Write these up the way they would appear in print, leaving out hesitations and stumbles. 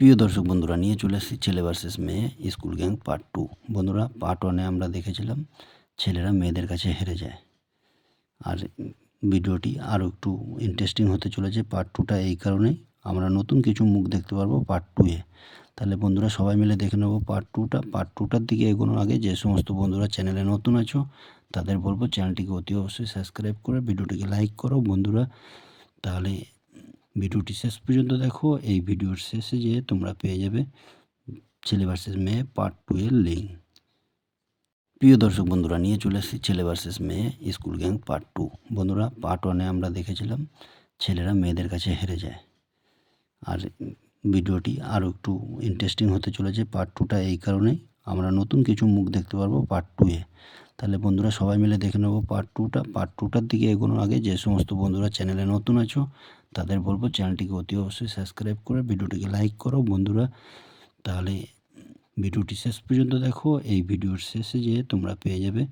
প্রিয় দর্শক বন্ধুরা, নিয়ে চলে এসেছি ছেলে ভার্সেস মেয়ে স্কুল গ্যাং পার্ট 2। বন্ধুরা, পার্ট 1 এ আমরা দেখেছিলাম ছেলেরা মেয়েদের কাছে হেরে যায়। আর ভিডিওটি আরও একটু ইন্টারেস্টিং হতে চলেছে পার্ট 2টা, এই কারণেই আমরা নতুন কিছু মুখ দেখতে পারবো পার্ট 2 এ। তাহলে বন্ধুরা, সবাই মিলে দেখে নেব পার্ট 2টা। পার্ট 2টার দিকে এগোনোর আগে যে সমস্ত বন্ধুরা চ্যানেলে নতুন আছো তাদের বলবো চ্যানেলটিকে অতি অবশ্যই সাবস্ক্রাইব করে ভিডিওটিকে লাইক করো বন্ধুরা। তাহলে ভিডিওটি শেষ পর্যন্ত দেখো। এই ভিডিওর শেষে যেয়ে তোমরা পেয়ে যাবে ছেলে ভার্সেস মেয়ে পার্ট 2 এর লিঙ্ক। প্রিয় দর্শক বন্ধুরা, নিয়ে চলে এসেছি ছেলে ভার্সেস মেয়ে স্কুল গ্যাং পার্ট 2। বন্ধুরা, পার্ট 1 এ আমরা দেখেছিলাম ছেলেরা মেয়েদের কাছে হেরে যায়। আর ভিডিওটি আরও একটু ইন্টারেস্টিং হতে চলেছে পার্ট 2টা, এই কারণেই আমরা নতুন কিছু মুখ দেখতে পারবো পার্ট 2 এ। তাহলে বন্ধুরা, সবাই মিলে দেখে নেব পার্ট 2টা। পার্ট 2টার দিকে এগোনোর আগে যে সমস্ত বন্ধুরা চ্যানেলে নতুন আছো তাদের বলবো চ্যানেলটিকে অতি অবশ্যই সাবস্ক্রাইব করে ভিডিওটিকে লাইক করো বন্ধুরা। তাহলে ভিডিওটি শেষ পর্যন্ত দেখো। এই ভিডিওর শেষে যেয়ে তোমরা পেয়ে যাবে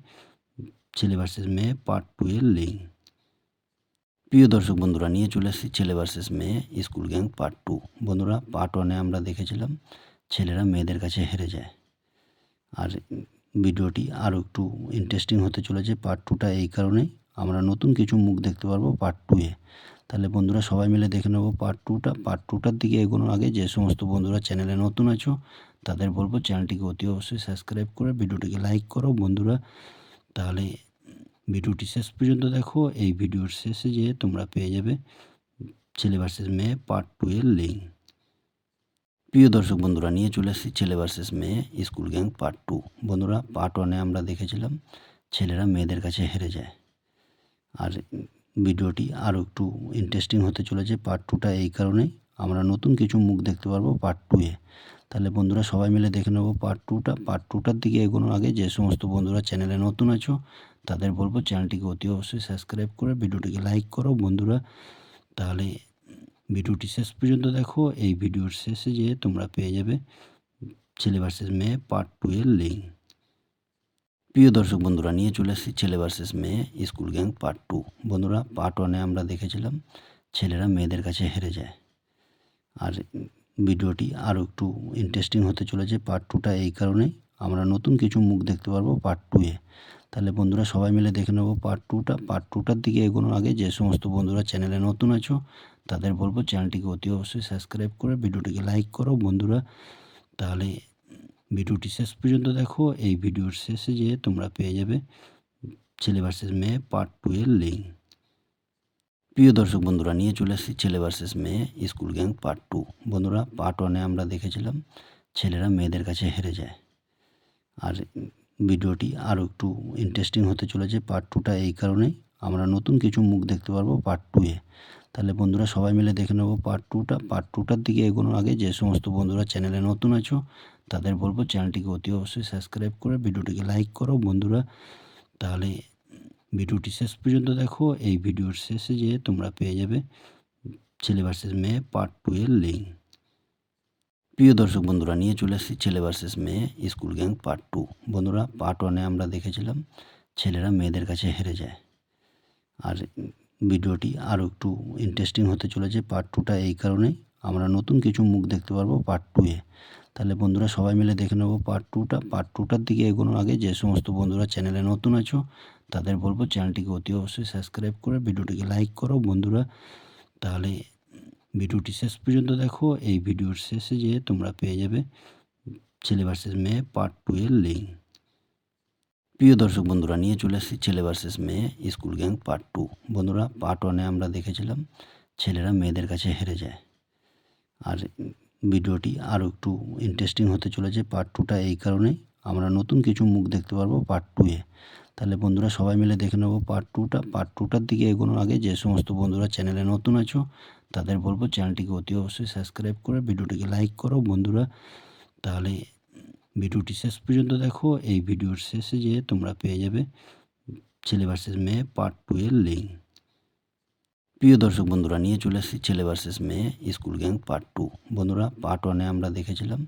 ছেলে ভার্সেস মেয়ে পার্ট 2 এর লিঙ্ক। প্রিয় দর্শক বন্ধুরা, নিয়ে চলে এসেছি ছেলে ভার্সেস মেয়ে স্কুল গ্যাং পার্ট 2। বন্ধুরা, পার্ট 1 এ আমরা দেখেছিলাম ছেলেরা মেয়েদের কাছে হেরে যায়। আর ভিডিওটি আরও একটু ইন্টারেস্টিং হতে চলেছে পার্ট 2টা, এই কারণেই আমরা নতুন কিছু মুখ দেখতে পারবো পার্ট 2 এ। তাহলে বন্ধুরা, সবাই মিলে দেখে নেব পার্ট 2টা। পার্ট 2টার দিকে এগোনোর আগে যে সমস্ত বন্ধুরা চ্যানেলে নতুন আছো তাদের বলবো চ্যানেলটিকে অতি অবশ্যই সাবস্ক্রাইব করে ভিডিওটিকে লাইক করো বন্ধুরা। তাহলে ভিডিওটি শেষ পর্যন্ত দেখো। এই ভিডিওর শেষে যেয়ে তোমরা পেয়ে যাবে ছেলে ভার্সেস মেয়ে পার্ট 2 এর লিঙ্ক। প্রিয় দর্শক বন্ধুরা, নিয়ে চলে এসেছি ছেলে ভার্সেস মেয়ে স্কুল গ্যাং পার্ট 2। বন্ধুরা, পার্ট 1 এ আমরা দেখেছিলাম ছেলেরা মেয়েদের কাছে হেরে যায়। আর ভিডিওটি আরও একটু ইন্টারেস্টিং হতে চলেছে পার্ট 2টা, এই কারণেই আমরা নতুন কিছু মুখ দেখতে পারবো পার্ট 2 এ। তাহলে বন্ধুরা, সবাই মিলে দেখে নেব পার্ট 2টা। পার্ট 2টার দিকে এগোনোর আগে যে সমস্ত বন্ধুরা চ্যানেলে নতুন আছো তাদের বলবো চ্যানেলটিকে অতি অবশ্যই সাবস্ক্রাইব করে ভিডিওটিকে লাইক করো বন্ধুরা। তাহলে ভিডিওটি শেষ পর্যন্ত দেখো। এই ভিডিওর শেষে যেয়ে তোমরা পেয়ে যাবে ছেলে ভার্সেস মেয়ে পার্ট 2 এর লিঙ্ক। প্রিয় দর্শক বন্ধুরা, নিয়ে চলে এসেছি ছেলে ভার্সেস মেয়ে স্কুল গ্যাং পার্ট 2। বন্ধুরা, পার্ট 1 এ আমরা দেখেছিলাম ছেলেরা মেয়েদের কাছে হেরে যায়। আর ভিডিওটি আরও একটু ইন্টারেস্টিং হতে চলেছে পার্ট 2টা, এই কারণেই আমরা নতুন কিছু মুখ দেখতে পারবো পার্ট 2 এ। তাহলে বন্ধুরা, সবাই মিলে দেখে নেব পার্ট 2টা। পার্ট 2টার দিকে এগোনোর আগে যে সমস্ত বন্ধুরা চ্যানেলে নতুন আছো তাদের বলবো চ্যানেলটিকে অতি অবশ্যই সাবস্ক্রাইব করে ভিডিওটিকে লাইক করো বন্ধুরা। তাহলে ভিডিওটি শেষ পর্যন্ত দেখো। এই ভিডিওর শেষে যেয়ে তোমরা পেয়ে যাবে ছেলে ভার্সেস মেয়ে পার্ট 2 এর লিঙ্ক। প্রিয় দর্শক বন্ধুরা, নিয়ে চলে এসেছি ছেলে ভার্সেস মেয়ে স্কুল গ্যাং পার্ট 2। বন্ধুরা, পার্ট 1 এ আমরা দেখেছিলাম ছেলেরা মেয়েদের কাছে হেরে যায়। আর ভিডিওটি আরও একটু ইন্টারেস্টিং হতে চলেছে পার্ট 2টা, এই কারণেই আমরা নতুন কিছু মুখ দেখতে পারবো পার্ট 2 এ। তাহলে বন্ধুরা, সবাই মিলে দেখে নেব পার্ট 2টা। পার্ট 2টার দিকে এগোনোর আগে যে সমস্ত বন্ধুরা চ্যানেলে নতুন আছো তাদের বলবো চ্যানেলটিকে অতি অবশ্যই সাবস্ক্রাইব করে ভিডিওটিকে লাইক করো বন্ধুরা। তাহলে ভিডিওটি শেষ পর্যন্ত দেখো। এই ভিডিওর শেষে যেয়ে তোমরা পেয়ে যাবে ছেলে ভার্সেস মেয়ে পার্ট 2 এর লিঙ্ক। প্রিয় দর্শক বন্ধুরা, নিয়ে চলে এসেছি ছেলে ভার্সেস মেয়ে স্কুল গ্যাং পার্ট 2। বন্ধুরা, পার্ট 1 এ আমরা দেখেছিলাম ছেলেরা মেয়েদের কাছে হেরে যায়। আর ভিডিওটি আরও একটু ইন্টারেস্টিং হতে চলেছে পার্ট 2টা, এই কারণেই আমরা নতুন কিছু মুখ দেখতে পারবো পার্ট 2 এ। তাহলে বন্ধুরা, সবাই মিলে দেখে নেব পার্ট 2টা। পার্ট 2টার দিকে এগোনোর আগে যে সমস্ত বন্ধুরা চ্যানেলে নতুন আছো তাদের বলবো চ্যানেলটিকে অতি অবশ্যই সাবস্ক্রাইব করে ভিডিওটিকে লাইক করো বন্ধুরা। তাহলে ভিডিওটি শেষ পর্যন্ত দেখো। এই ভিডিওর শেষে যেয়ে তোমরা পেয়ে যাবে ছেলে ভার্সেস মেয়ে পার্ট 2 এর লিঙ্ক। প্রিয় দর্শক বন্ধুরা, নিয়ে চলে এসেছি ছেলে ভার্সেস মেয়ে স্কুল গ্যাং পার্ট 2। বন্ধুরা, পার্ট 1 এ আমরা দেখেছিলাম ছেলেরা মেয়েদের কাছে হেরে যায়। আর ভিডিওটি আরও একটু ইন্টারেস্টিং হতে চলেছে পার্ট 2টা, এই কারণেই আমরা নতুন কিছু মুখ দেখতে পারবো পার্ট 2 এ। তাহলে বন্ধুরা, সবাই মিলে দেখে নেব পার্ট 2টা। পার্ট 2টার দিকে এগোনোর আগে যে সমস্ত বন্ধুরা চ্যানেলে নতুন আছো তাদের বলবো চ্যানেলটিকে অতি অবশ্যই সাবস্ক্রাইব করে ভিডিওটিকে লাইক করো বন্ধুরা। তাহলে ভিডিওটি শেষ পর্যন্ত দেখো। এই ভিডিওর শেষে যেয়ে তোমরা পেয়ে যাবে ছেলে ভার্সেস মেয়ে পার্ট 2 এর লিঙ্ক। প্রিয় দর্শক বন্ধুরা, নিয়ে চলে এসেছি ছেলে ভার্সেস মেয়ে স্কুল গ্যাং পার্ট 2। বন্ধুরা, পার্ট 1 এ আমরা দেখেছিলাম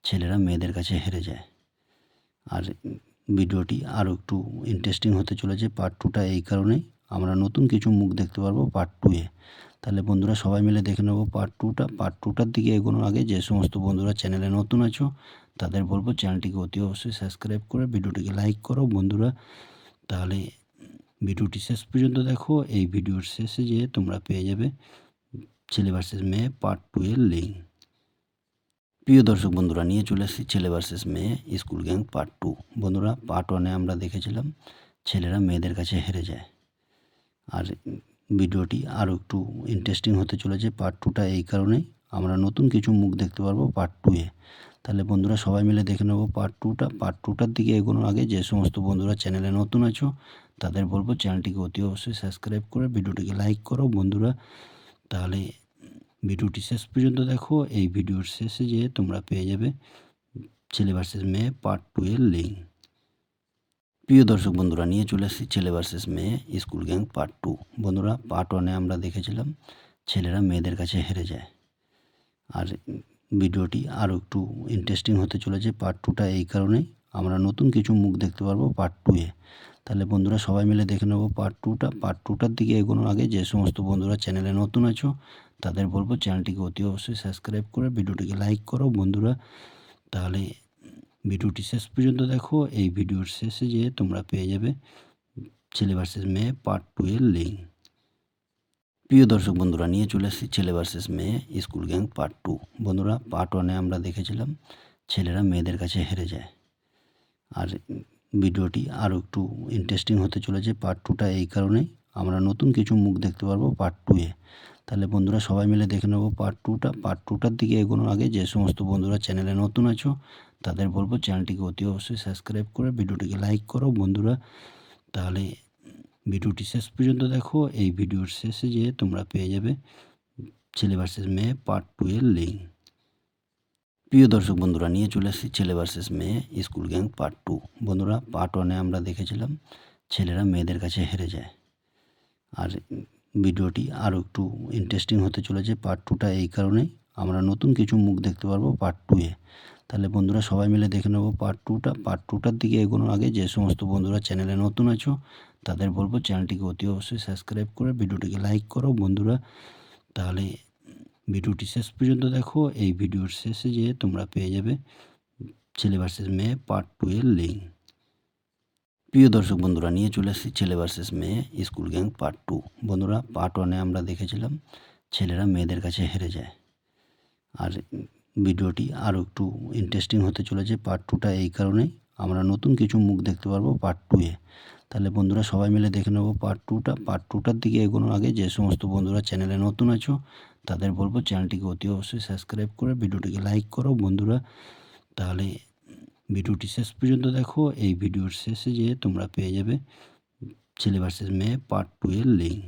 ছেলেরা মেয়েদের কাছে হেরে যায়। আর ভিডিওটি আরও একটু ইন্টারেস্টিং হতে চলেছে পার্ট 2টা, এই কারণেই আমরা নতুন কিছু মুখ দেখতে পারবো পার্ট 2-এ। তাহলে বন্ধুরা সবাই মিলে দেখে নেব পার্ট 2টা। পার্ট 2টার দিকে এগোনোর আগে যে সমস্ত বন্ধুরা চ্যানেলে নতুন আছো তাদের বলবো চ্যানেলটিকে অতি অবশ্যই সাবস্ক্রাইব করে ভিডিওটিকে লাইক করো বন্ধুরা। তাহলে ভিডিওটি শেষ পর্যন্ত দেখো। এই ভিডিওর শেষে যেয়ে তোমরা পেয়ে যাবে ছেলে ভার্সেস মেয়ে পার্ট 2 এর লিঙ্ক। প্রিয় দর্শক বন্ধুরা, নিয়ে চলে এসেছি ছেলে ভার্সেস মেয়ে স্কুল গ্যাং পার্ট 2। বন্ধুরা পার্ট 1-এ আমরা দেখেছিলাম ছেলেরা মেয়েদের কাছে হেরে যায়। আর ভিডিওটি আরও একটু ইন্টারেস্টিং হতে চলেছে পার্ট 2টা এই কারণেই আমরা নতুন কিছু মুখ দেখতে পারবো পার্ট 2-এ। তাহলে বন্ধুরা সবাই মিলে দেখে নেব পার্ট 2টা। পার্ট 2টার দিকে এগোনোর আগে যে সমস্ত বন্ধুরা চ্যানেলে নতুন আছো তাদের বলবো চ্যানেলটিকে অতি অবশ্যই সাবস্ক্রাইব করে ভিডিওটিকে লাইক করো বন্ধুরা। তাহলে ভিডিওটি শেষ পর্যন্ত দেখো। এই ভিডিওর শেষে যেয়ে তোমরা পেয়ে যাবে ছেলে ভার্সেস মেয়ে পার্ট 2 এর লিঙ্ক। প্রিয় দর্শক বন্ধুরা, নিয়ে চলে এসেছি ছেলে ভার্সেস মেয়ে স্কুল গ্যাং পার্ট 2। বন্ধুরা পার্ট 1-এ আমরা দেখেছিলাম ছেলেরা মেয়েদের কাছে হেরে যায়। আর ভিডিওটি আরও একটু ইন্টারেস্টিং হতে চলেছে পার্ট 2টা এই কারণেই আমরা নতুন কিছু মুখ দেখতে পারবো পার্ট 2-এ। তাহলে বন্ধুরা সবাই মিলে দেখে নেব পার্ট 2টা। পার্ট 2টার দিকে এগোনোর আগে যে সমস্ত বন্ধুরা চ্যানেলে নতুন আছো তাদের বলবো চ্যানেলটিকে অতি অবশ্যই সাবস্ক্রাইব করে ভিডিওটিকে লাইক করো বন্ধুরা। তাহলে ভিডিওটি শেষ পর্যন্ত দেখো। এই ভিডিওর শেষে যেয়ে তোমরা পেয়ে যাবে ছেলে ভার্সেস মেয়ে পার্ট 2 এর লিঙ্ক। প্রিয় দর্শক বন্ধুরা, নিয়ে চলে এসেছি ছেলে ভার্সেস মেয়ে স্কুল গ্যাং পার্ট 2। বন্ধুরা পার্ট 1-এ আমরা দেখেছিলাম ছেলেরা মেয়েদের কাছে হেরে যায়। আর ভিডিওটি আরও একটু ইন্টারেস্টিং হতে চলেছে পার্ট 2টা এই কারণেই আমরা নতুন কিছু মুখ দেখতে পারবো পার্ট 2-এ। তাহলে বন্ধুরা সবাই মিলে দেখে নেব পার্ট 2টা। পার্ট 2টার দিকে এগোনোর আগে যে সমস্ত বন্ধুরা চ্যানেলে নতুন আছো তাদের বলবো চ্যানেলটিকে অতি অবশ্যই সাবস্ক্রাইব করে ভিডিওটিকে লাইক করো বন্ধুরা। তাহলে ভিডিওটি শেষ পর্যন্ত দেখো। এই ভিডিওর শেষে যেয়ে তোমরা পেয়ে যাবে ছেলে ভার্সেস মেয়ে পার্ট 2 এর লিঙ্ক। প্রিয় দর্শক বন্ধুরা, নিয়ে চলে এসেছি ছেলে ভার্সেস মেয়ে স্কুল গ্যাং পার্ট 2। বন্ধুরা পার্ট 1-এ আমরা দেখেছিলাম ছেলেরা মেয়েদের কাছে হেরে যায়। আর ভিডিওটি আরও একটু ইন্টারেস্টিং হতে চলেছে পার্ট 2টা এই কারণেই আমরা নতুন কিছু মুখ দেখতে পারবো পার্ট 2-এ। তাহলে বন্ধুরা সবাই মিলে দেখে নেব পার্ট 2টা। পার্ট 2টার দিকে এগোনোর আগে যে সমস্ত বন্ধুরা চ্যানেলে নতুন আছো তাদের বলবো চ্যানেলটিকে অতি অবশ্যই সাবস্ক্রাইব করে ভিডিওটিকে লাইক করো বন্ধুরা। তাহলে ভিডিওটি শেষ পর্যন্ত দেখো। এই ভিডিওর শেষে যেয়ে তোমরা পেয়ে যাবে ছেলে ভার্সেস মেয়ে পার্ট 2 এর লিঙ্ক। প্রিয় দর্শক বন্ধুরা, নিয়ে চলে এসেছি ছেলে ভার্সেস মেয়ে স্কুল গ্যাং পার্ট 2। বন্ধুরা পার্ট 1-এ আমরা দেখেছিলাম ছেলেরা মেয়েদের কাছে হেরে যায়। আর ভিডিওটি আরও একটু ইন্টারেস্টিং হতে চলেছে পার্ট 2টা এই কারণেই আমরা নতুন কিছু মুখ দেখতে পারবো পার্ট 2-এ। তাহলে বন্ধুরা সবাই মিলে দেখে নেব পার্ট 2টা। পার্ট 2টার দিকে এগোনোর আগে যে সমস্ত বন্ধুরা চ্যানেলে নতুন আছো তাদের বলবো চ্যানেলটিকে অতি অবশ্যই সাবস্ক্রাইব করে ভিডিওটিকে লাইক করো বন্ধুরা। তাহলে ভিডিওটি শেষ পর্যন্ত দেখো। এই ভিডিওর শেষে যেয়ে তোমরা পেয়ে যাবে ছেলে ভার্সেস মেয়ে পার্ট 2 এর লিঙ্ক।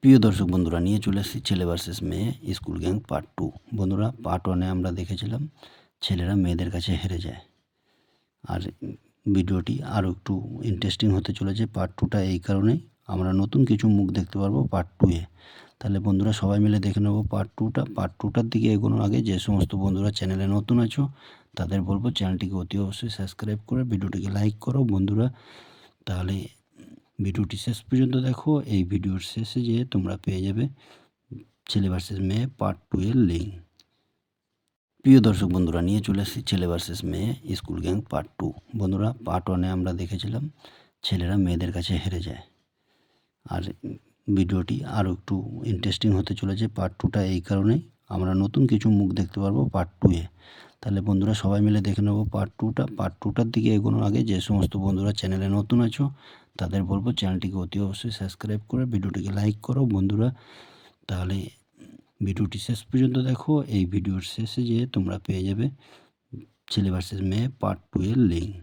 প্রিয় দর্শক বন্ধুরা, নিয়ে চলে এসেছি ছেলে ভার্সেস মেয়ে স্কুল গ্যাং পার্ট 2। বন্ধুরা পার্ট 1-এ আমরা দেখেছিলাম ছেলেরা মেয়েদের কাছে হেরে যায়। আর ভিডিওটি আরও একটু ইন্টারেস্টিং হতে চলেছে পার্ট 2টা এই কারণেই আমরা নতুন কিছু মুখ দেখতে পারবো পার্ট 2-এ। তাহলে বন্ধুরা সবাই মিলে দেখে নেব পার্ট 2টা। পার্ট 2টার দিকে এগোনোর আগে যে সমস্ত বন্ধুরা চ্যানেলে নতুন আছো তাদের বলবো চ্যানেলটিকে অতি অবশ্যই সাবস্ক্রাইব করে ভিডিওটিকে লাইক করো বন্ধুরা। তাহলে ভিডিওটি শেষ পর্যন্ত দেখো। এই ভিডিওর শেষে যেয়ে তোমরা পেয়ে যাবে ছেলে ভার্সেস মেয়ে পার্ট 2 এর লিঙ্ক। প্রিয় দর্শক বন্ধুরা, নিয়ে চলে এসেছি ছেলে ভার্সেস মেয়ে স্কুল গ্যাং পার্ট 2। বন্ধুরা পার্ট 1-এ আমরা দেখেছিলাম ছেলেরা মেয়েদের কাছে হেরে যায়। আর ভিডিওটি আরও একটু ইন্টারেস্টিং হতে চলেছে পার্ট 2টা এই কারণেই আমরা নতুন কিছু মুখ দেখতে পারবো পার্ট 2-এ। তাহলে বন্ধুরা সবাই মিলে দেখে নেব পার্ট 2টা। পার্ট 2টার দিকে এগোনোর আগে যে সমস্ত বন্ধুরা চ্যানেলে নতুন আছো তাদের বলবো চ্যানেলটিকে অতি অবশ্যই সাবস্ক্রাইব করে ভিডিওটিকে লাইক করো বন্ধুরা। তাহলে ভিডিওটি শেষ পর্যন্ত দেখো। এই ভিডিওর শেষে যেয়ে তোমরা পেয়ে যাবে ছেলে ভার্সেস মেয়ে পার্ট 2 এর লিঙ্ক।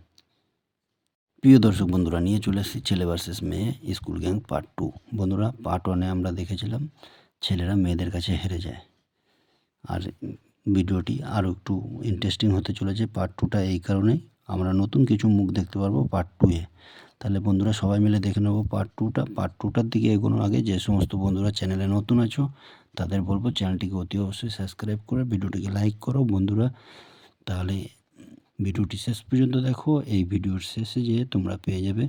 প্রিয় দর্শক বন্ধুরা, নিয়ে চলে এসেছি ছেলে ভার্সেস মেয়ে স্কুল গ্যাং পার্ট 2। বন্ধুরা পার্ট 1-এ আমরা দেখেছিলাম ছেলেরা মেয়েদের কাছে হেরে যায়। আর ভিডিওটি আরও একটু ইন্টারেস্টিং হতে চলেছে পার্ট 2টা এই কারণেই আমরা নতুন কিছু মুখ দেখতে পারবো পার্ট 2-এ। তাহলে বন্ধুরা সবাই মিলে দেখে নেব পার্ট 2টা। পার্ট 2টার দিকে এগোনোর আগে যে সমস্ত বন্ধুরা চ্যানেলে নতুন আছো তাদের বলবো চ্যানেলটিকে অতি অবশ্যই সাবস্ক্রাইব করে ভিডিওটিকে লাইক করো বন্ধুরা। তাহলে ভিডিওটি শেষ পর্যন্ত দেখো। এই ভিডিওর শেষে যেয়ে তোমরা পেয়ে যাবে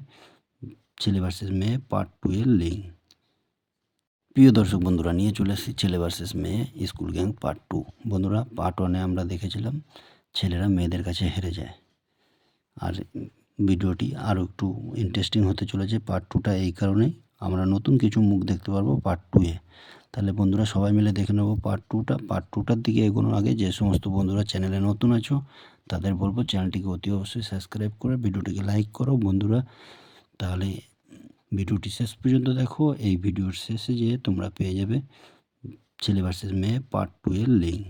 ছেলে ভার্সেস মেয়ে পার্ট 2 এর লিঙ্ক। প্রিয় দর্শক বন্ধুরা, নিয়ে চলে এসেছি ছেলে ভার্সেস মেয়ে স্কুল গ্যাং পার্ট 2। বন্ধুরা, পার্ট 1-এ আমরা দেখেছিলাম ছেলেরা মেয়েদের কাছে হেরে যায়। আর ভিডিওটি আরও একটু ইন্টারেস্টিং হতে চলেছে পার্ট 2টা, এই কারণেই আমরা নতুন কিছু মুখ দেখতে পারবো পার্ট 2-এ। তাহলে বন্ধুরা সবাই মিলে দেখে নেব পার্ট 2টা। পার্ট 2টার দিকে এগোনোর আগে যে সমস্ত বন্ধুরা চ্যানেলে নতুন আছো তাদের বলবো চ্যানেলটিকে অতি অবশ্যই সাবস্ক্রাইব করে ভিডিওটিকে লাইক করো বন্ধুরা। তাহলে ভিডিওটি শেষ পর্যন্ত দেখো। এই ভিডিওর শেষে যেয়ে তোমরা পেয়ে যাবে ছেলে ভার্সেস মেয়ে পার্ট 2 এর লিঙ্ক।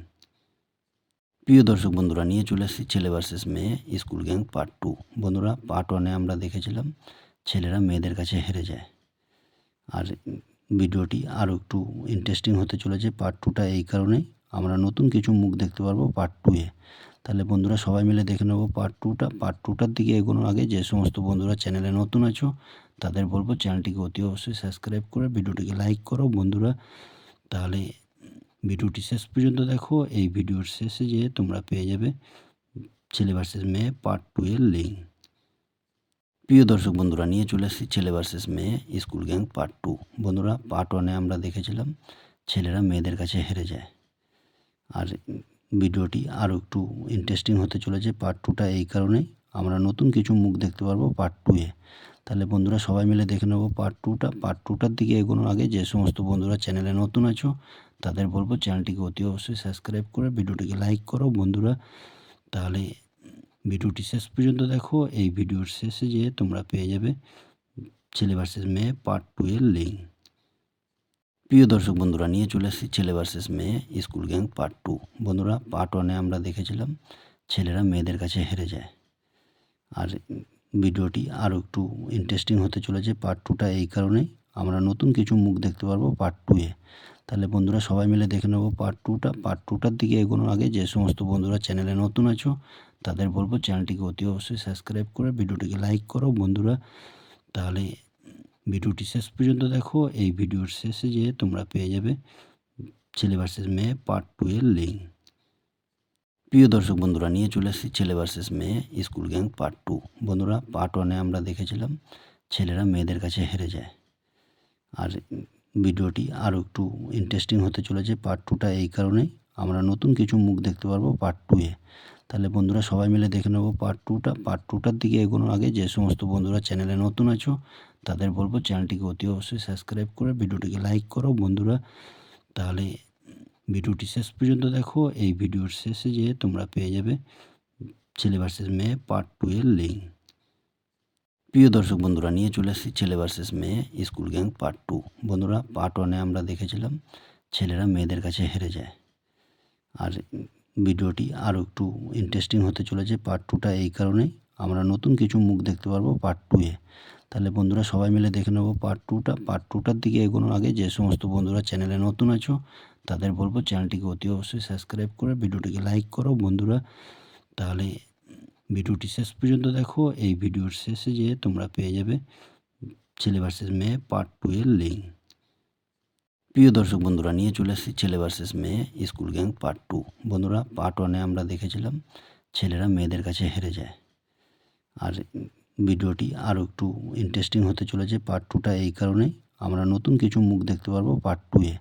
প্রিয় দর্শক বন্ধুরা, নিয়ে চলে এসেছি ছেলে ভার্সেস মেয়ে স্কুল গ্যাং পার্ট 2। বন্ধুরা, পার্ট 1-এ আমরা দেখেছিলাম ছেলেরা মেয়েদের কাছে হেরে যায়। আর ভিডিওটি আরও একটু ইন্টারেস্টিং হতে চলেছে পার্ট 2টা, এই কারণেই আমরা নতুন কিছু মুখ দেখতে পারবো পার্ট 2-এ। তাহলে বন্ধুরা সবাই মিলে দেখে নেব পার্ট 2টা। পার্ট 2টার দিকে এগোনোর আগে যে সমস্ত বন্ধুরা চ্যানেলে নতুন আছো তাদের বলবো চ্যানেলটিকে অতি অবশ্যই সাবস্ক্রাইব করে ভিডিওটিকে লাইক করো বন্ধুরা। তাহলে ভিডিওটি শেষ পর্যন্ত দেখো। এই ভিডিওর শেষে যেয়ে তোমরা পেয়ে যাবে ছেলে ভার্সেস মেয়ে পার্ট 2 এর লিঙ্ক। প্রিয় দর্শক বন্ধুরা, নিয়ে চলে এসেছি ছেলে ভার্সেস মেয়ে স্কুল গ্যাং পার্ট 2। বন্ধুরা, পার্ট 1-এ আমরা দেখেছিলাম ছেলেরা মেয়েদের কাছে হেরে যায়। আর ভিডিওটি আরও একটু ইন্টারেস্টিং হতে চলেছে পার্ট 2টা, এই কারণেই আমরা নতুন কিছু মুখ দেখতে পারবো পার্ট 2-এ। তাহলে বন্ধুরা সবাই মিলে দেখে নেব পার্ট 2টা। পার্ট 2টার দিকে এগোনোর আগে যে সমস্ত বন্ধুরা চ্যানেলে নতুন আছো তাদের বলবো চ্যানেলটিকে অতি অবশ্যই সাবস্ক্রাইব করে ভিডিওটিকে লাইক করো বন্ধুরা। তাহলে ভিডিওটি শেষ পর্যন্ত দেখো। এই ভিডিওর শেষে যেয়ে তোমরা পেয়ে যাবে ছেলে ভার্সেস মেয়ে পার্ট 2 এর লিঙ্ক। প্রিয় দর্শক বন্ধুরা, নিয়ে চলে এসেছি ছেলে ভার্সেস মেয়ে স্কুল গ্যাং পার্ট 2। বন্ধুরা, পার্ট 1-এ আমরা দেখেছিলাম ছেলেরা মেয়েদের কাছে হেরে যায়। আর ভিডিওটি আরও একটু ইন্টারেস্টিং হতে চলেছে পার্ট 2টা, এই কারণেই আমরা নতুন কিছু মুখ দেখতে পারবো পার্ট 2-এ। তাহলে বন্ধুরা সবাই মিলে দেখে নেব পার্ট 2টা। পার্ট 2টার দিকে এগোনোর আগে যে সমস্ত বন্ধুরা চ্যানেলে নতুন আছো তাদের বলবো চ্যানেলটিকে অতি অবশ্যই সাবস্ক্রাইব করে ভিডিওটিকে লাইক করো বন্ধুরা। তাহলে ভিডিওটি শেষ পর্যন্ত দেখো। এই ভিডিওর শেষে যেয়ে তোমরা পেয়ে যাবে ছেলে ভার্সেস মেয়ে পার্ট 2 এর লিঙ্ক। প্রিয় দর্শক বন্ধুরা, নিয়ে চলে এসেছি ছেলে ভার্সেস মেয়ে স্কুল গ্যাং পার্ট 2। বন্ধুরা, পার্ট 1-এ আমরা দেখেছিলাম ছেলেরা মেয়েদের কাছে হেরে যায়। আর ভিডিওটি আরও একটু ইন্টারেস্টিং হতে চলেছে পার্ট 2টা, এই কারণেই আমরা নতুন কিছু মুখ দেখতে পারবো পার্ট 2-এ। তাহলে বন্ধুরা সবাই মিলে দেখে নেব পার্ট 2টা। পার্ট 2টার দিকে এগোনোর আগে যে সমস্ত বন্ধুরা চ্যানেলে নতুন আছো তাদের বলবো চ্যানেলটিকে অতি অবশ্যই সাবস্ক্রাইব করে ভিডিওটিকে লাইক করো বন্ধুরা। তাহলে ভিডিওটি শেষ পর্যন্ত দেখো। এই ভিডিওর শেষে যেয়ে তোমরা পেয়ে যাবে ছেলে ভার্সেস মেয়ে পার্ট 2 এর লিঙ্ক। প্রিয় দর্শক বন্ধুরা, নিয়ে চলে এসেছি ছেলে ভার্সেস মেয়ে স্কুল গ্যাং পার্ট 2। বন্ধুরা, পার্ট 1-এ আমরা দেখেছিলাম ছেলেরা মেয়েদের কাছে হেরে যায়। আর ভিডিওটি আরও একটু ইন্টারেস্টিং হতে চলেছে পার্ট 2টা, এই কারণেই আমরা নতুন কিছু মুখ দেখতে পারবো পার্ট 2-এ। তাহলে বন্ধুরা সবাই মিলে দেখে নেব পার্ট 2টা। পার্ট 2টার দিকে এগোনোর আগে যে সমস্ত বন্ধুরা চ্যানেলে নতুন আছো তাদের বলবো চ্যানেলটিকে অতি অবশ্যই সাবস্ক্রাইব করে ভিডিওটিকে লাইক করো বন্ধুরা। তাহলে ভিডিওটি শেষ পর্যন্ত দেখো। এই ভিডিওর শেষে যেয়ে তোমরা পেয়ে যাবে ছেলে ভার্সেস মেয়ে পার্ট 2 এর লিঙ্ক। প্রিয় দর্শক বন্ধুরা, নিয়ে চলে এসেছি ছেলে ভার্সেস মেয়ে স্কুল গ্যাং পার্ট 2। বন্ধুরা, পার্ট 1-এ আমরা দেখেছিলাম ছেলেরা মেয়েদের কাছে হেরে যায়। আর ভিডিওটি আরও একটু ইন্টারেস্টিং হতে চলেছে পার্ট 2টা, এই কারণেই আমরা নতুন কিছু মুখ দেখতে পারবো পার্ট 2-এ।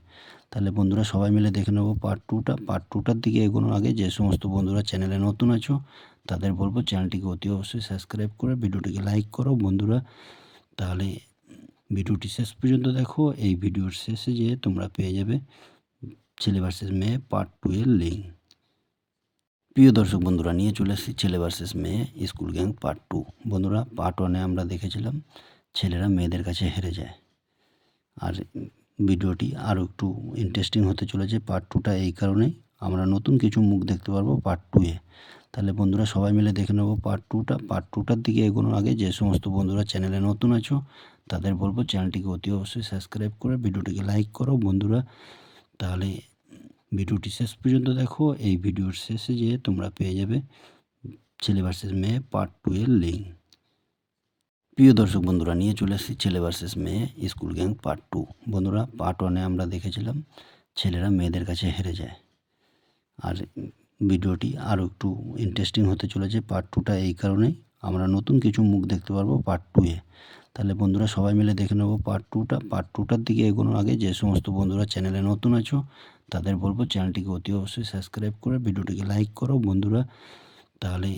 তাহলে বন্ধুরা সবাই মিলে দেখে নেব পার্ট 2টা। পার্ট 2টার দিকে এগোনোর আগে যে সমস্ত বন্ধুরা চ্যানেলে নতুন আছো তাদের বলবো চ্যানেলটিকে অতি অবশ্যই সাবস্ক্রাইব করে ভিডিওটিকে লাইক করো বন্ধুরা। তাহলে ভিডিওটি শেষ পর্যন্ত দেখো। এই ভিডিওর শেষে যেয়ে তোমরা পেয়ে যাবে ছেলে ভার্সেস মেয়ে পার্ট 2 এর লিঙ্ক। প্রিয় দর্শক বন্ধুরা, নিয়ে চলে এসেছি ছেলে ভার্সেস মেয়ে স্কুল গ্যাং পার্ট 2। বন্ধুরা, পার্ট 1-এ আমরা দেখেছিলাম ছেলেরা মেয়েদের কাছে হেরে যায়। আর ভিডিওটি আরও একটু ইন্টারেস্টিং হতে চলেছে পার্ট 2টা, এই কারণেই আমরা নতুন কিছু মুখ দেখতে পারবো পার্ট 2-এ। তাহলে বন্ধুরা সবাই মিলে দেখে নেব পার্ট 2টা। পার্ট 2টার দিকে এগোনোর আগে যে সমস্ত বন্ধুরা চ্যানেলে নতুন আছো তাদের বলবো চ্যানেলটিকে অতি অবশ্যই সাবস্ক্রাইব করে ভিডিওটিকে লাইক করো বন্ধুরা। তাহলে ভিডিওটি শেষ পর্যন্ত দেখো। এই ভিডিওর শেষে যেয়ে তোমরা পেয়ে যাবে ছেলে ভার্সেস মেয়ে পার্ট 2 এর লিঙ্ক। প্রিয় দর্শক বন্ধুরা, নিয়ে চলে এসেছি ছেলে ভার্সেস মেয়ে স্কুল গ্যাং পার্ট 2। বন্ধুরা, পার্ট 1-এ আমরা দেখেছিলাম ছেলেরা মেয়েদের কাছে হেরে যায়। আর ভিডিওটি আরও একটু ইন্টারেস্টিং হতে চলেছে পার্ট 2টা, এই কারণেই আমরা নতুন কিছু মুখ দেখতে পারবো পার্ট 2-এ। তাহলে বন্ধুরা সবাই মিলে দেখে নেব পার্ট টুটার দিকে এগোনোর আগে যে সমস্ত বন্ধুরা চ্যানেলে নতুন আছো তাদের বলবো চ্যানেলটিকে অতি অবশ্যই সাবস্ক্রাইব করে ভিডিওটিকে লাইক করো বন্ধুরা। তাহলে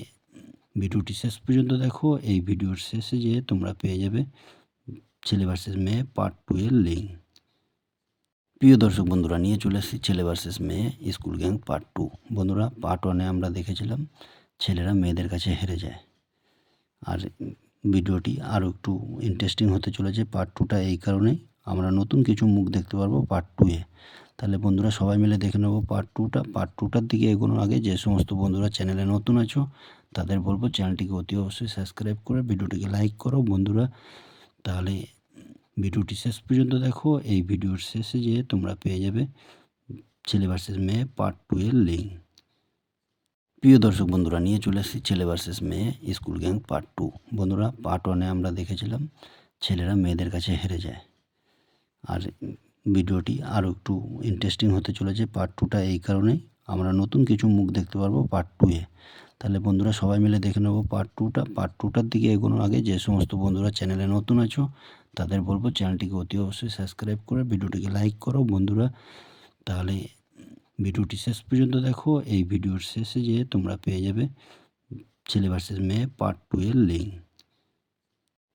ভিডিওটি শেষ পর্যন্ত দেখো। এই ভিডিওর শেষে যেয়ে তোমরা পেয়ে যাবে ছেলে ভার্সেস মেয়ে পার্ট 2 এর লিঙ্ক। প্রিয় দর্শক বন্ধুরা, নিয়ে চলে এসেছি ছেলে ভার্সেস মেয়ে স্কুল গ্যাং পার্ট 2। বন্ধুরা পার্ট 1-এ আমরা দেখেছিলাম ছেলেরা মেয়েদের কাছে হেরে যায়। আর ভিডিওটি আরও একটু ইন্টারেস্টিং হতে চলেছে পার্ট 2টা, এই কারণেই আমরা নতুন কিছু মুখ দেখতে পারবো পার্ট 2-এ। তাহলে বন্ধুরা সবাই মিলে দেখে নেব পার্ট 2টার দিকে এগোনোর আগে যে সমস্ত বন্ধুরা চ্যানেলে নতুন আছো তাদের বলবো চ্যানেলটিকে অতি অবশ্যই সাবস্ক্রাইব করে ভিডিওটিকে লাইক করো বন্ধুরা। তাহলে ভিডিওটি শেষ পর্যন্ত দেখো। এই ভিডিওর শেষে যেয়ে তোমরা পেয়ে যাবে ছেলে ভার্সেস মেয়ে পার্ট 2 এর লিঙ্ক। প্রিয় দর্শক বন্ধুরা, নিয়ে চলে এসেছি ছেলে ভার্সেস মেয়ে স্কুল গ্যাং পার্ট 2। বন্ধুরা পার্ট 1-এ আমরা দেখেছিলাম ছেলেরা মেয়েদের কাছে হেরে যায়। আর ভিডিওটি আরও একটু ইন্টারেস্টিং হতে চলেছে পার্ট 2টা, এই কারণেই আমরা নতুন কিছু মুখ দেখতে পারবো পার্ট 2-এ। তাহলে বন্ধুরা সবাই মিলে দেখে নেব পার্ট 2টার দিকে এগোনোর আগে যে সমস্ত বন্ধুরা চ্যানেলে নতুন আছো তাদের বলবো চ্যানেলটিকে অতি অবশ্যই সাবস্ক্রাইব করে ভিডিওটিকে লাইক করো বন্ধুরা। তাহলে ভিডিওটি শেষ পর্যন্ত দেখো। এই ভিডিওর শেষে যেয়ে তোমরা পেয়ে যাবে ছেলে ভার্সেস মেয়ে পার্ট 2 এর লিঙ্ক।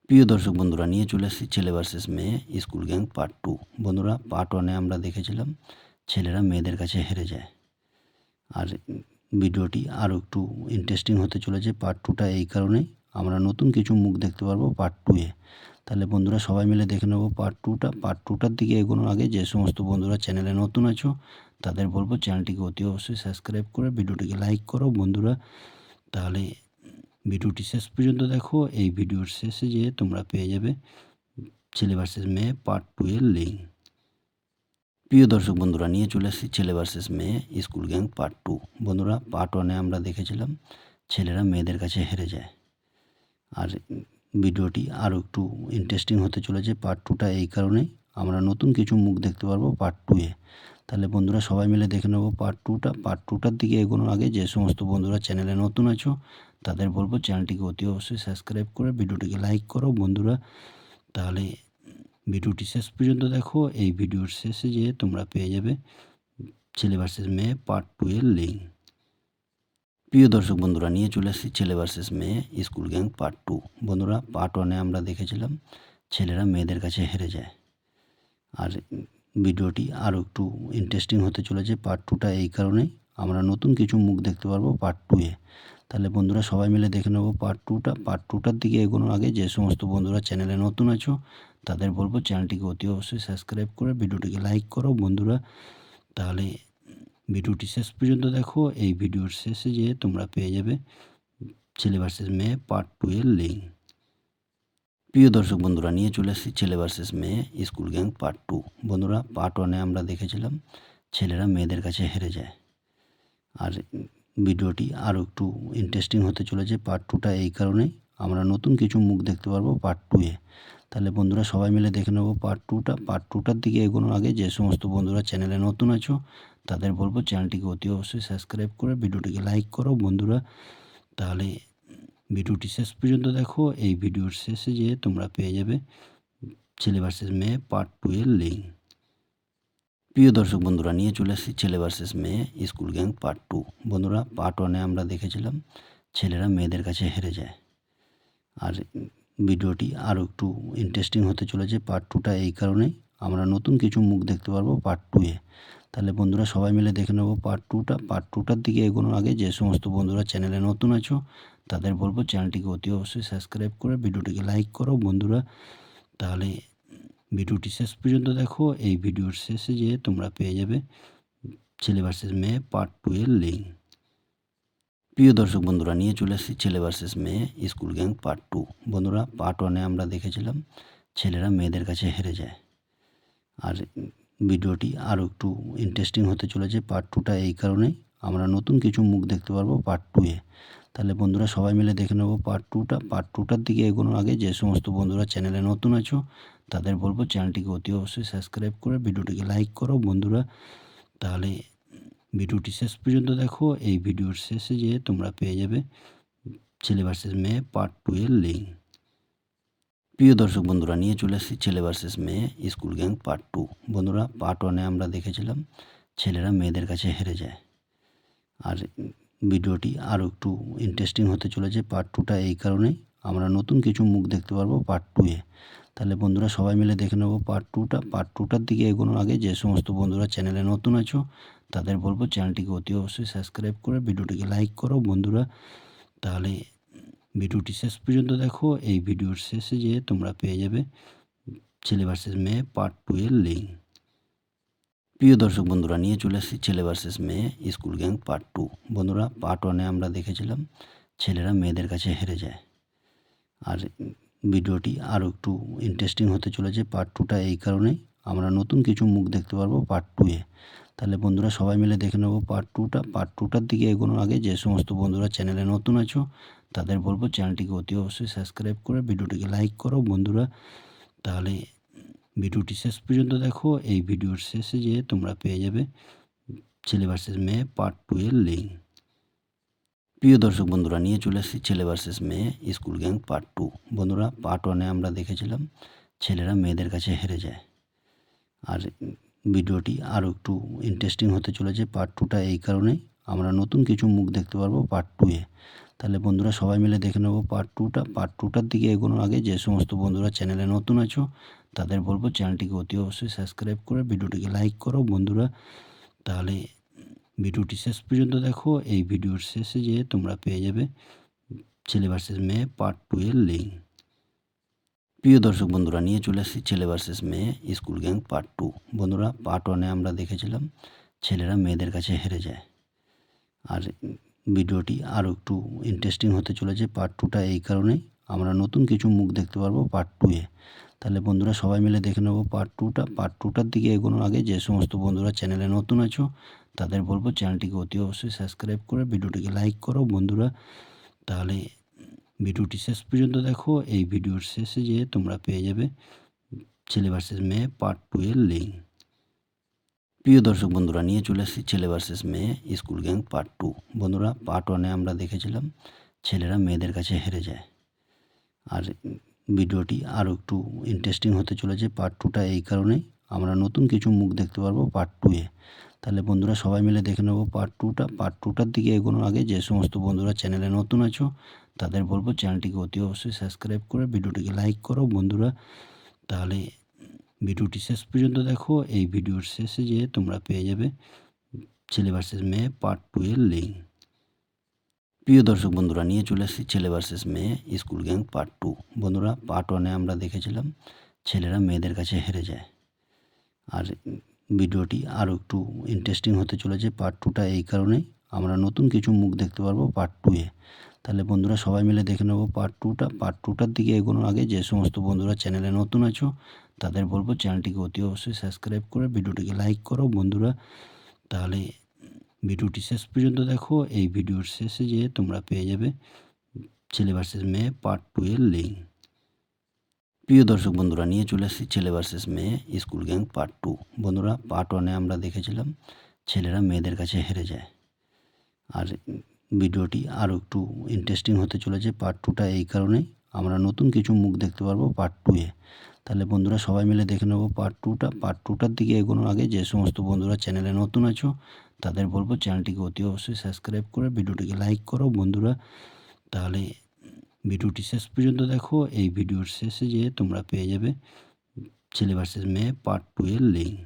প্রিয় দর্শক বন্ধুরা, নিয়ে চলে এসেছি ছেলে ভার্সেস মেয়ে স্কুল গ্যাং পার্ট 2। বন্ধুরা পার্ট 1-এ আমরা দেখেছিলাম ছেলেরা মেয়েদের কাছে হেরে যায়। আর ভিডিওটি আরও একটু ইন্টারেস্টিং হতে চলেছে পার্ট 2টা, এই কারণেই আমরা নতুন কিছু মুখ দেখতে পারবো পার্ট 2-এ। তাহলে বন্ধুরা সবাই মিলে দেখে নেব পার্ট 2টার দিকে এগোনোর আগে যে সমস্ত বন্ধুরা চ্যানেলে নতুন আছো তাদের বলবো চ্যানেলটিকে অতি অবশ্যই সাবস্ক্রাইব করে ভিডিওটিকে লাইক করো বন্ধুরা। তাহলে ভিডিওটি শেষ পর্যন্ত দেখো। এই ভিডিওর শেষে যেয়ে তোমরা পেয়ে যাবে ছেলে ভার্সেস মেয়ে পার্ট 2 এর লিঙ্ক। প্রিয় দর্শক বন্ধুরা, নিয়ে চলে এসেছি ছেলে ভার্সেস মেয়ে স্কুল গ্যাং পার্ট 2। বন্ধুরা পার্ট 1-এ আমরা দেখেছিলাম ছেলেরা মেয়েদের কাছে হেরে যায়। আর ভিডিওটি আরও একটু ইন্টারেস্টিং হতে চলেছে পার্ট 2টা, এই কারণেই আমরা নতুন কিছু মুখ দেখতে পারবো পার্ট 2-এ। তাহলে বন্ধুরা সবাই মিলে দেখে নেব পার্ট 2টার দিকে এগোনোর আগে যে সমস্ত বন্ধুরা চ্যানেলে নতুন আছো তাদের বলবো চ্যানেলটিকে অতি অবশ্যই সাবস্ক্রাইব করে ভিডিওটিকে লাইক করো বন্ধুরা। তাহলে ভিডিওটি শেষ পর্যন্ত দেখো। এই ভিডিওর শেষে যেয়ে তোমরা পেয়ে যাবে ছেলে ভার্সেস মেয়ে পার্ট 2 এর লিঙ্ক। প্রিয় দর্শক বন্ধুরা, নিয়ে চলে এসেছি ছেলে ভার্সেস মেয়ে স্কুল গ্যাং পার্ট 2। বন্ধুরা পার্ট 1-এ আমরা দেখেছিলাম ছেলেরা মেয়েদের কাছে হেরে যায়। আর ভিডিওটি আরও একটু ইন্টারেস্টিং হতে চলেছে পার্ট 2টা, এই কারণেই আমরা নতুন কিছু মুখ দেখতে পারবো পার্ট 2-এ। তাহলে বন্ধুরা সবাই মিলে দেখে নেব পার্ট 2টার দিকে এগোনোর আগে যে সমস্ত বন্ধুরা চ্যানেলে নতুন আছো তাদের বলবো চ্যানেলটিকে অতি অবশ্যই সাবস্ক্রাইব করে ভিডিওটিকে লাইক করো বন্ধুরা। তাহলে ভিডিওটি শেষ পর্যন্ত দেখো। এই ভিডিওর শেষে যেয়ে তোমরা পেয়ে যাবে ছেলে ভার্সেস মেয়ে পার্ট 2 এর লিঙ্ক। প্রিয় দর্শক বন্ধুরা, নিয়ে চলে এসেছি ছেলে ভার্সেস মেয়ে স্কুল গ্যাং পার্ট 2। বন্ধুরা পার্ট 1-এ আমরা দেখেছিলাম ছেলেরা মেয়েদের কাছে হেরে যায়। আর ভিডিওটি আরও একটু ইন্টারেস্টিং হতে চলেছে পার্ট 2টা, এই কারণেই আমরা নতুন কিছু মুখ দেখতে পারবো পার্ট 2-এ। তাহলে বন্ধুরা সবাই মিলে দেখে নেব পার্ট 2টার দিকে এগোনোর আগে যে সমস্ত বন্ধুরা চ্যানেলে নতুন আছো তাদের বলবো চ্যানেলটিকে অতি অবশ্যই সাবস্ক্রাইব করে ভিডিওটিকে লাইক করো বন্ধুরা। তাহলে ভিডিওটি শেষ পর্যন্ত দেখো। এই ভিডিওর শেষে যেয়ে তোমরা পেয়ে যাবে ছেলে ভার্সেস মেয়ে পার্ট 2 এর লিঙ্ক। প্রিয় দর্শক বন্ধুরা, নিয়ে চলে এসেছি ছেলে ভার্সেস মেয়ে স্কুল গ্যাং পার্ট 2। বন্ধুরা পার্ট 1-এ আমরা দেখেছিলাম ছেলেরা মেয়েদের কাছে হেরে যায়। আর ভিডিওটি আরও একটু ইন্টারেস্টিং হতে চলেছে পার্ট 2টা, এই কারণেই আমরা নতুন কিছু মুখ দেখতে পারবো পার্ট 2-এ। তাহলে বন্ধুরা সবাই মিলে দেখে নেব পার্ট 2টার দিকে এগোনোর আগে যে সমস্ত বন্ধুরা চ্যানেলে নতুন আছো তাদের বলবো চ্যানেলটিকে অতি অবশ্যই সাবস্ক্রাইব করে ভিডিওটিকে লাইক করো বন্ধুরা। তাহলে ভিডিওটি শেষ পর্যন্ত দেখো। এই ভিডিওর শেষে যেয়ে তোমরা পেয়ে যাবে ছেলে ভার্সেস মেয়ে পার্ট 2 এর লিঙ্ক। প্রিয় দর্শক বন্ধুরা, নিয়ে চলে এসেছি ছেলে ভার্সেস মেয়ে স্কুল গ্যাং পার্ট 2। বন্ধুরা পার্ট 1-এ আমরা দেখেছিলাম ছেলেরা মেয়েদের কাছে হেরে যায়। আর ভিডিওটি আরও একটু ইন্টারেস্টিং হতে চলেছে পার্ট 2টা, এই কারণেই আমরা নতুন কিছু মুখ দেখতে পারবো পার্ট 2-এ। তাহলে বন্ধুরা সবাই মিলে দেখে নেব পার্ট 2টার দিকে এগোনোর আগে যে সমস্ত বন্ধুরা চ্যানেলে নতুন আছো তাদের বলবো চ্যানেলটিকে অতি অবশ্যই সাবস্ক্রাইব করে ভিডিওটিকে লাইক করো বন্ধুরা। তাহলে ভিডিওটি শেষ পর্যন্ত দেখো। এই ভিডিওর শেষে যেয়ে তোমরা পেয়ে যাবে ছেলে ভার্সেস মেয়ে পার্ট 2 এর লিঙ্ক। প্রিয় দর্শক বন্ধুরা, নিয়ে চলে এসেছি ছেলে ভার্সেস মেয়ে স্কুল গ্যাং পার্ট 2। বন্ধুরা, পার্ট 1-এ আমরা দেখেছিলাম ছেলেরা মেয়েদের কাছে হেরে যায়। আর ভিডিওটি আরও একটু ইন্টারেস্টিং হতে চলেছে পার্ট 2টা, এই কারণেই আমরা নতুন কিছু মুখ দেখতে পারবো পার্ট 2-এ। তাহলে বন্ধুরা, সবাই মিলে দেখে নেব পার্ট 2টা। পার্ট 2টার দিকে এগোনোর আগে যে সমস্ত বন্ধুরা চ্যানেলে নতুন আছো তাদের বলবো চ্যানেলটিকে অতি অবশ্যই সাবস্ক্রাইব করে ভিডিওটিকে লাইক করো বন্ধুরা। তাহলে ভিডিওটি শেষ পর্যন্ত দেখো। এই ভিডিওর শেষে যেয়ে তোমরা পেয়ে যাবে ছেলে ভার্সেস মেয়ে পার্ট 2 এর লিঙ্ক। প্রিয় দর্শক বন্ধুরা, নিয়ে চলে এসেছি ছেলে ভার্সেস মেয়ে স্কুল গ্যাং পার্ট 2। বন্ধুরা, পার্ট 1-এ আমরা দেখেছিলাম ছেলেরা মেয়েদের কাছে হেরে যায়। আর ভিডিওটি আরও একটু ইন্টারেস্টিং হতে চলেছে পার্ট 2টা, এই কারণেই আমরা নতুন কিছু মুখ দেখতে পারবো পার্ট 2-এ। তাহলে বন্ধুরা, সবাই মিলে দেখে নেব পার্ট 2টা। পার্ট 2টার দিকে এগোনোর আগে যে সমস্ত বন্ধুরা চ্যানেলে নতুন আছো তাদের বলবো চ্যানেলটিকে অতি অবশ্যই সাবস্ক্রাইব করে ভিডিওটিকে লাইক করো বন্ধুরা। তাহলে ভিডিওটি শেষ পর্যন্ত দেখো। এই ভিডিওর শেষে যেয়ে তোমরা পেয়ে যাবে ছেলে ভার্সেস মেয়ে পার্ট 2 এর লিঙ্ক। প্রিয় দর্শক বন্ধুরা, নিয়ে চলে এসেছি ছেলে ভার্সেস মেয়ে স্কুল গ্যাং পার্ট 2। বন্ধুরা, পার্ট 1-এ আমরা দেখেছিলাম ছেলেরা মেয়েদের কাছে হেরে যায়। আর ভিডিওটি আরও একটু ইন্টারেস্টিং হতে চলেছে পার্ট 2টা, এই কারণেই আমরা নতুন কিছু মুখ দেখতে পারবো পার্ট 2-এ। তাহলে বন্ধুরা, সবাই মিলে দেখে নেব পার্ট 2টা। পার্ট 2টার দিকে এগোনোর আগে যে সমস্ত বন্ধুরা চ্যানেলে নতুন আছো তাদের বলবো চ্যানেলটিকে অতি অবশ্যই সাবস্ক্রাইব করে ভিডিওটিকে লাইক করো বন্ধুরা। তাহলে ভিডিওটি শেষ পর্যন্ত দেখো। এই ভিডিওর শেষে যেয়ে তোমরা পেয়ে যাবে ছেলে ভার্সেস মেয়ে পার্ট 2 এর লিঙ্ক। প্রিয় দর্শক বন্ধুরা, নিয়ে চলে এসেছি ছেলে ভার্সেস মেয়ে স্কুল গ্যাং পার্ট 2। বন্ধুরা, পার্ট 1-এ আমরা দেখেছিলাম ছেলেরা মেয়েদের কাছে হেরে যায়। আর ভিডিওটি আরও একটু ইন্টারেস্টিং হতে চলেছে পার্ট 2টা, এই কারণেই আমরা নতুন কিছু মুখ দেখতে পারবো পার্ট 2-এ। তাহলে বন্ধুরা, সবাই মিলে দেখে নেব পার্ট 2টা। পার্ট 2টার দিকে এগোনোর আগে যে সমস্ত বন্ধুরা চ্যানেলে নতুন আছো তাদের বলবো চ্যানেলটিকে অতি অবশ্যই সাবস্ক্রাইব করে ভিডিওটিকে লাইক করো বন্ধুরা। তাহলে ভিডিওটি শেষ পর্যন্ত দেখো। এই ভিডিওর শেষে যেয়ে তোমরা পেয়ে যাবে ছেলে ভার্সেস মেয়ে পার্ট 2 এর লিঙ্ক। প্রিয় দর্শক বন্ধুরা, নিয়ে চলে এসেছি ছেলে ভার্সেস মেয়ে স্কুল গ্যাং পার্ট 2। বন্ধুরা, পার্ট 1-এ আমরা দেখেছিলাম ছেলেরা মেয়েদের কাছে হেরে যায়। আর ভিডিওটি আরও একটু ইন্টারেস্টিং হতে চলেছে পার্ট 2টা, এই কারণেই আমরা নতুন কিছু মুখ দেখতে পারবো পার্ট 2-এ। তাহলে বন্ধুরা, সবাই মিলে দেখে নেব পার্ট 2টা। পার্ট 2টার দিকে এগোনোর আগে যে সমস্ত বন্ধুরা চ্যানেলে নতুন আছো তাদের বলবো চ্যানেলটিকে অতি অবশ্যই সাবস্ক্রাইব করে ভিডিওটিকে লাইক করো বন্ধুরা। তাহলে ভিডিওটি শেষ পর্যন্ত দেখো। এই ভিডিওর শেষে যেয়ে তোমরা পেয়ে যাবে ছেলে ভার্সেস মেয়ে পার্ট 2 এর লিঙ্ক। প্রিয় দর্শক বন্ধুরা, নিয়ে চলে এসেছি ছেলে ভার্সেস মেয়ে স্কুল গ্যাং পার্ট 2। বন্ধুরা, পার্ট 1-এ আমরা দেখেছিলাম ছেলেরা মেয়েদের কাছে হেরে যায়। আর ভিডিওটি আরও একটু ইন্টারেস্টিং হতে চলেছে পার্ট 2টা, এই কারণেই আমরা নতুন কিছু মুখ দেখতে পারবো পার্ট 2-এ। তাহলে বন্ধুরা, সবাই মিলে দেখে নেব পার্ট 2টা। পার্ট 2টার দিকে এগোনোর আগে যে সমস্ত বন্ধুরা চ্যানেলে নতুন আছো তাদের বলবো চ্যানেলটিকে অতি অবশ্যই সাবস্ক্রাইব করে ভিডিওটিকে লাইক করো বন্ধুরা। তাহলে ভিডিওটি শেষ পর্যন্ত দেখো। এই ভিডিওর শেষে যেয়ে তোমরা পেয়ে যাবে ছেলে ভার্সেস মেয়ে পার্ট 2 এর লিঙ্ক। প্রিয় দর্শক বন্ধুরা, নিয়ে চলে এসেছি ছেলে ভার্সেস মেয়ে স্কুল গ্যাং পার্ট 2। বন্ধুরা, পার্ট 1-এ আমরা দেখেছিলাম ছেলেরা মেয়েদের কাছে হেরে যায়। আর ভিডিওটি আরও একটু ইন্টারেস্টিং হতে চলেছে পার্ট 2টা, এই কারণেই আমরা নতুন কিছু মুখ দেখতে পারবো পার্ট 2-এ। তাহলে বন্ধুরা, সবাই মিলে দেখে নেব পার্ট 2টা। পার্ট 2টার দিকে এগোনোর আগে যে সমস্ত বন্ধুরা চ্যানেলে নতুন আছো তাদের বলবো চ্যানেলটিকে অতি অবশ্যই সাবস্ক্রাইব করে ভিডিওটিকে লাইক করো বন্ধুরা। তাহলে ভিডিওটি শেষ পর্যন্ত দেখো। এই ভিডিওর শেষে যেয়ে তোমরা পেয়ে যাবে ছেলে ভার্সেস মেয়ে পার্ট 2 এর লিঙ্ক।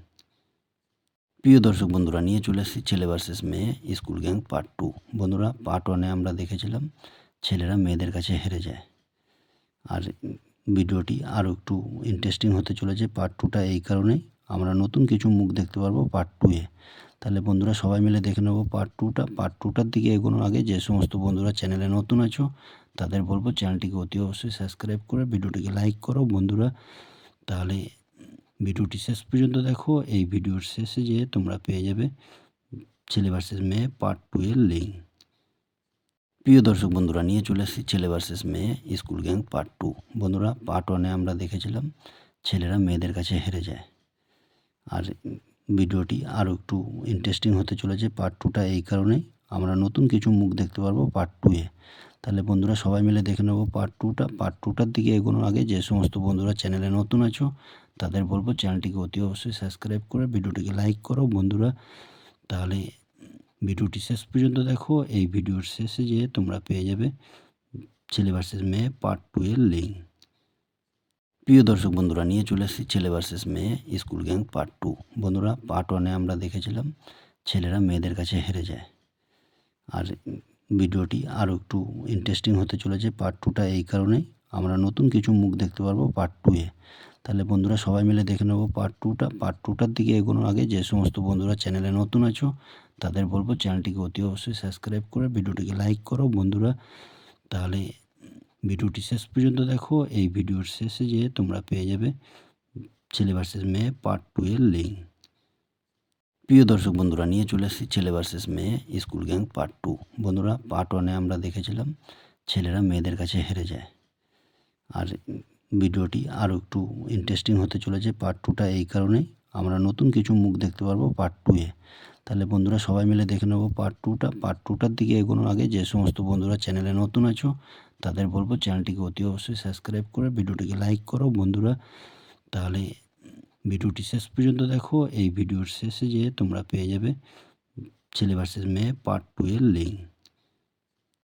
প্রিয় দর্শক বন্ধুরা, নিয়ে চলে এসেছি ছেলে ভার্সেস মেয়ে স্কুল গ্যাং পার্ট 2। বন্ধুরা, পার্ট 1-এ আমরা দেখেছিলাম ছেলেরা মেয়েদের কাছে হেরে যায়। আর ভিডিওটি আরও একটু ইন্টারেস্টিং হতে চলেছে পার্ট 2টা, এই কারণেই আমরা নতুন কিছু মুখ দেখতে পারবো পার্ট 2-এ। তাহলে বন্ধুরা, সবাই মিলে দেখে নেব পার্ট 2টা। পার্ট 2টার দিকে এগোনোর আগে যে সমস্ত বন্ধুরা চ্যানেলে নতুন আছো তাদের বলবো চ্যানেলটিকে অতি অবশ্যই সাবস্ক্রাইব করে ভিডিওটিকে লাইক করো বন্ধুরা। তাহলে ভিডিওটি শেষ পর্যন্ত দেখো। এই ভিডিওর শেষে যেয়ে তোমরা পেয়ে যাবে ছেলে ভার্সেস মেয়ে পার্ট 2 এর লিঙ্ক। প্রিয় দর্শক বন্ধুরা, নিয়ে চলে এসেছি ছেলে ভার্সেস মেয়ে স্কুল গ্যাং পার্ট 2। বন্ধুরা, পার্ট 1-এ আমরা দেখেছিলাম ছেলেরা মেয়েদের কাছে হেরে যায়। আর ভিডিওটি আরও একটু ইন্টারেস্টিং হতে চলেছে পার্ট 2টা, এই কারণেই আমরা নতুন কিছু মুখ দেখতে পারবো পার্ট 2-এ। তাহলে বন্ধুরা সবাই মিলে দেখে নেব পার্ট টুটা। পার্ট টুটার দিকে এগোনোর আগে যে সমস্ত বন্ধুরা চ্যানেলে নতুন আছো তাদের বলবো চ্যানেলটিকে অতি অবশ্যই সাবস্ক্রাইব করে ভিডিওটিকে লাইক করো বন্ধুরা। তাহলে ভিডিওটি শেষ পর্যন্ত দেখো। এই ভিডিওর শেষে যেয়ে তোমরা পেয়ে যাবে ছেলে ভার্সেস মেয়ে পার্ট 2 এর লিঙ্ক। প্রিয় দর্শক বন্ধুরা, নিয়ে চলে এসেছি ছেলে ভার্সেস মেয়ে স্কুল গ্যাং পার্ট 2। বন্ধুরা পার্ট 1-এ আমরা দেখেছিলাম ছেলেরা মেয়েদের কাছে হেরে যায়। আর ভিডিওটি আরও একটু ইন্টারেস্টিং হতে চলেছে পার্ট 2টা, এই কারণেই আমরা নতুন কিছু মুখ দেখতে পারবো পার্ট 2-এ। তাহলে বন্ধুরা সবাই মিলে দেখে নেব পার্ট 2টা। পার্ট 2টার দিকে এগোনোর আগে যে সমস্ত বন্ধুরা চ্যানেলে নতুন আছো তাদের বলবো চ্যানেলটিকে অতি অবশ্যই সাবস্ক্রাইব করে ভিডিওটিকে লাইক করো বন্ধুরা। তাহলে ভিডিওটি শেষ পর্যন্ত দেখো। এই ভিডিওর শেষে যেয়ে তোমরা পেয়ে যাবে ছেলে ভার্সেস মেয়ে পার্ট 2 এর লিঙ্ক। প্রিয় দর্শক বন্ধুরা, নিয়ে চলে এসেছি ছেলে ভার্সেস মেয়ে স্কুল গ্যাং পার্ট 2। বন্ধুরা পার্ট 1-এ আমরা দেখেছিলাম ছেলেরা মেয়েদের কাছে হেরে যায়। আর ভিডিওটি আরও একটু ইন্টারেস্টিং হতে চলেছে পার্ট 2টা, এই কারণেই আমরা নতুন কিছু মুখ দেখতে পারবো পার্ট 2-এ। তাহলে বন্ধুরা সবাই মিলে দেখে নেব পার্ট 2টা। পার্ট 2টার দিকে এগোনোর আগে যে সমস্ত বন্ধুরা চ্যানেলে নতুন আছো তাদের বলবো চ্যানেলটিকে অতি অবশ্যই সাবস্ক্রাইব করে ভিডিওটিকে লাইক করো বন্ধুরা। তাহলে ভিডিওটি শেষ পর্যন্ত দেখো। এই ভিডিওর শেষে যেয়ে তোমরা পেয়ে যাবে ছেলে ভার্সেস মেয়ে পার্ট 2 এর লিঙ্ক।